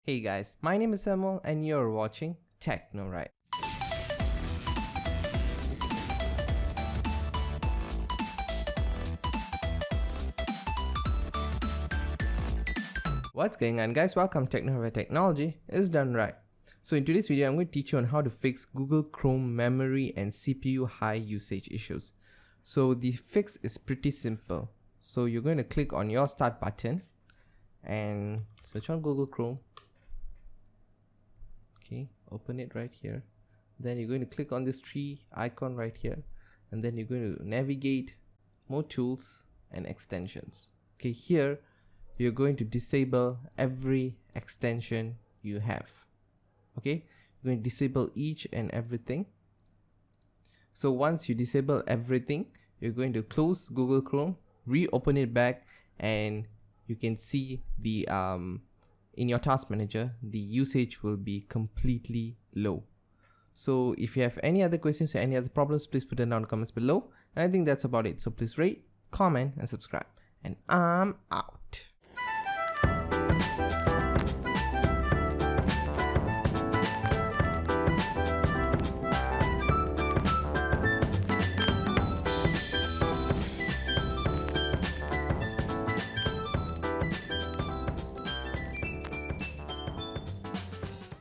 Hey guys, my name is Samuel and you're watching TechnoRight. What's going on guys, welcome to TechnoRight. Technology is done right. So in today's video, I'm going to teach you on how to fix Google Chrome memory and CPU high usage issues. So the fix is pretty simple. So you're going to click on your start button and search on Google Chrome. Okay, open it right here. Then you're going to click on this tree icon right here, and then you're going to navigate more tools and extensions. Okay, here you're going to disable every extension you have. Okay, you're going to disable each and everything. So once you disable everything, you're going to close Google Chrome, reopen it back, and you can see the in your task manager the usage will be completely low. So if you have any other questions or any other problems, please put them down in the comments below, and I think that's about it. So please rate, comment and subscribe, and I'm out.